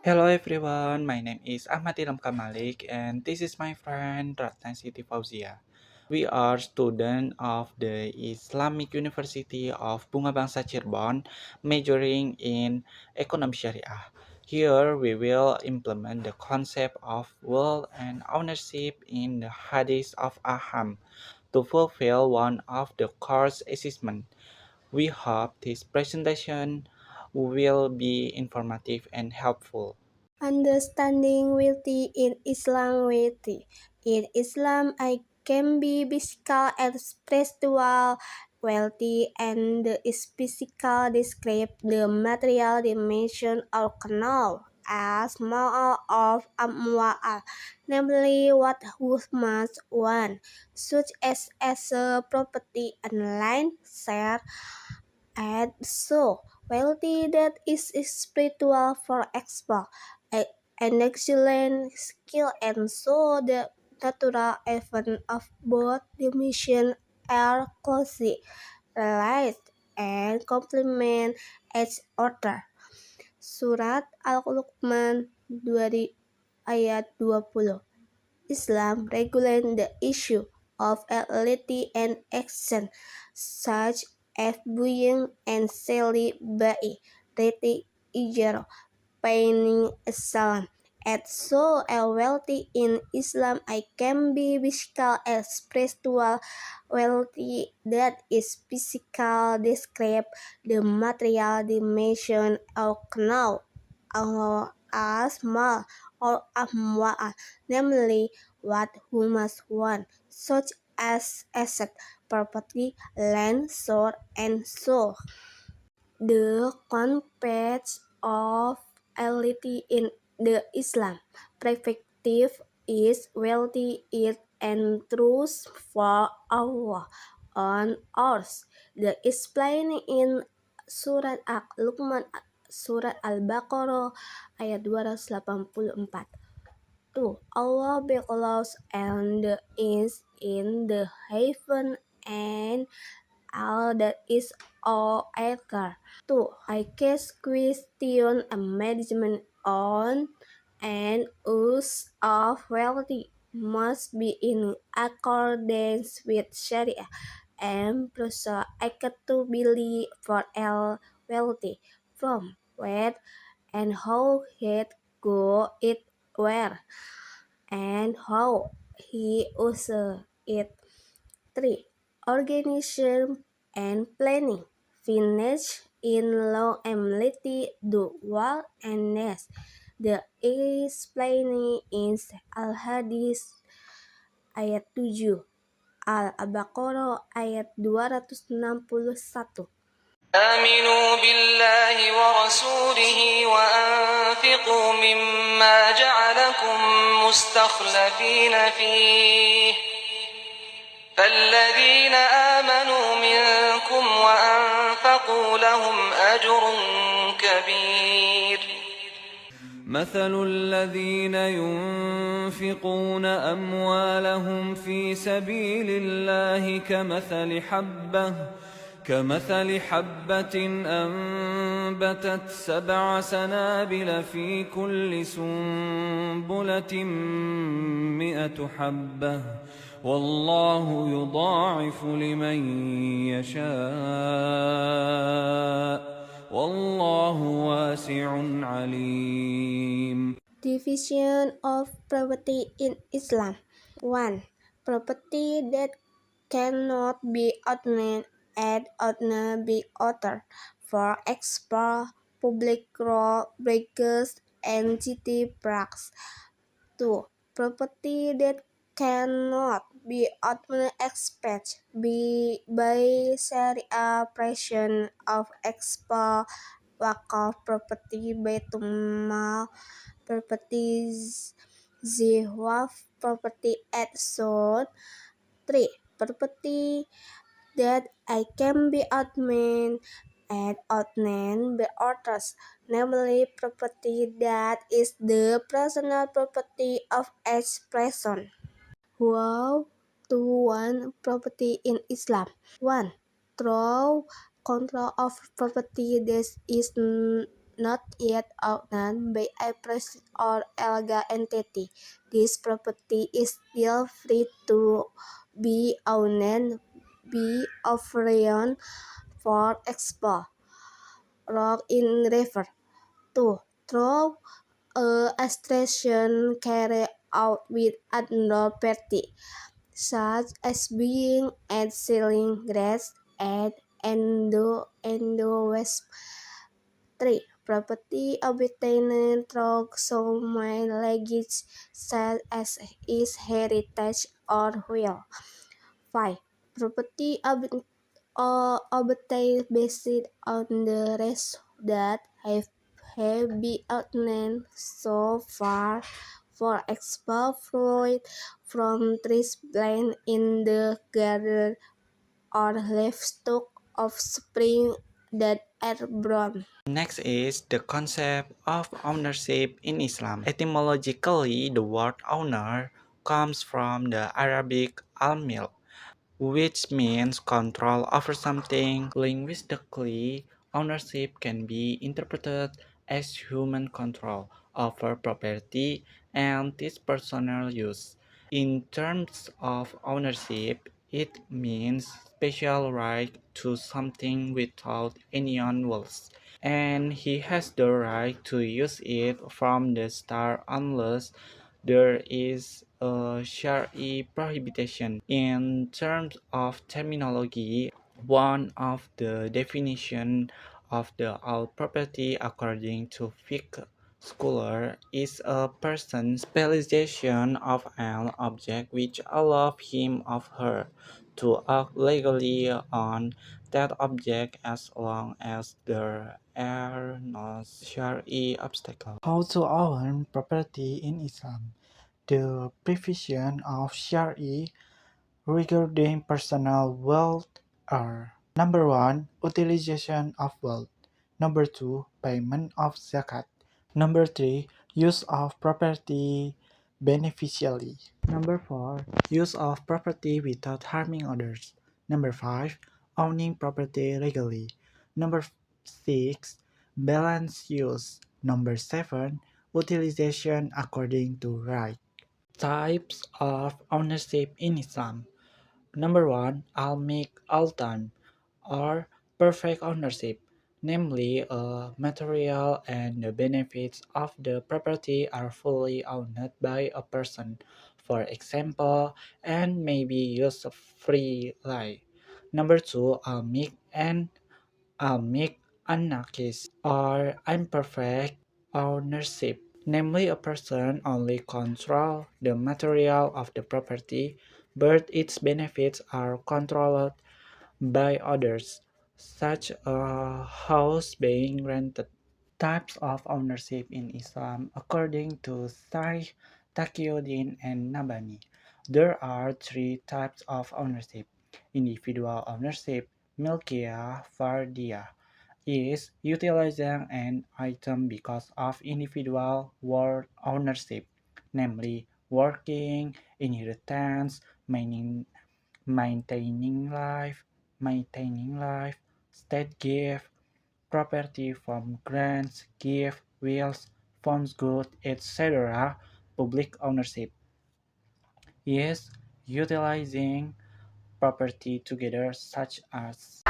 Hello everyone, my name is Ahmad Ilham Kamalik and this is my friend Ratna Siti Fauzia. We are student of the Islamic University of Bunga Bangsa Cirebon, majoring in Economy Syariah. Here we will implement the concept of will and ownership in the Hadith of Aham to fulfill one of the course assessment. We hope this presentation will be informative and helpful. Understanding wealthy in Islam wealthy. In Islam, I can be physical and spiritual wealthy, and is physical describe the material dimension or canal as more of amwal, namely what must want, such as a property and land, share, and so wealthy that is spiritual, for example, an excellent skill, and so the natural event of both dimensions are closely related and complement each other. Surat Al-Luqman 2 ayat 20. Islam regulates the issue of ability and action, such as buying and selling by reti ijaro, paying a salam. And so a wealthy in Islam I can be physical and spiritual wealthy that is physical describe the material dimension of now as mal or amwal, namely what who must want, such as asset, property, land, sword, and so. The concept of elite in the Islam perspective is wealthy is and truth for Allah on earth. The explained in Surat Al-Luqman, Surat Al-Baqarah ayat 284. 2. Allah belongs and is in the heaven and all that is all earth. 2. I case question a management on and use of wealthy must be in accordance with Sharia and also accountability for all wealthy from where and how it go it where and how he uses it. 3. Organization and planning. Finish in law ability do well and next. The explaining is Al-Hadis ayat 7. Al-Baqarah ayat 261. آمنوا بالله ورسوله وأنفقوا مما جعلكم مستخلفين فيه فالذين آمنوا منكم وأنفقوا لهم أجر كبير مثل الذين ينفقون أموالهم في سبيل الله كمثل حبة أنبتت 7 سنابل في كل سنبلة 100 حبة والله يضاعف لمن يشاء والله واسع عليم. Division of property in Islam. 1. Property that cannot be owned and owned by other. For example, public road, bridges, and city parks. 2. Property that cannot be owned except by Sharia pression of example, wakaf property, Baitul Mal properties, Zihwaf property, and so. 3. Property that I can be owned and owned by others, namely property that is the personal property of each person. How to own property in Islam. 1. Through control of property that is not yet owned by a person or legal entity. This property is still free to be owned, be offering, for example, rock in river. 2. Through extraction carried out with another party, such as buying and selling grass and endo-wasp. 3. Property obtained through some language such as is heritage or will. 5. Property obtained based on the rest that have been obtained so far. For example, fruit from trees planted in the garden or livestock offspring that are born. Next is the concept of ownership in Islam. Etymologically, the word owner comes from the Arabic al-milk, which means control over something. Linguistically, ownership can be interpreted as human control over property and its personal use. In terms of ownership, it means special right to something without anyone else, and he has the right to use it from the start unless there is a Shari prohibition. In terms of terminology, one of the definition of the all property according to fiqh scholar is a person's specialization of an object which allows him or her to act legally on that object as long as there are no Shari obstacles. How to own property in Islam? The provision of Shari regarding personal wealth are: number 1, utilization of wealth; number 2, payment of zakat; number 3, use of property beneficially; number 4, use of property without harming others; number 5, owning property legally; number 6, balanced use; number 7, utilization according to right. Types of ownership in Islam. Number 1, al-milk al-tam, or perfect ownership, namely a material and the benefits of the property are fully owned by a person, for example, and may be used freely. Number 2, al-milk and al-milk an-nakis, or imperfect ownership, namely a person only controls the material of the property, but its benefits are controlled by others, such a house being rented. Types of ownership in Islam according to Shaykh Taqiyuddin and Nabhani. There are three types of ownership. Individual ownership, milkiyah, fardiyah, is utilizing an item because of individual work ownership, namely working, inheritance, maintaining life, state gift, property from grants, gift, wills, funds good, etc. Public ownership is utilizing property together such as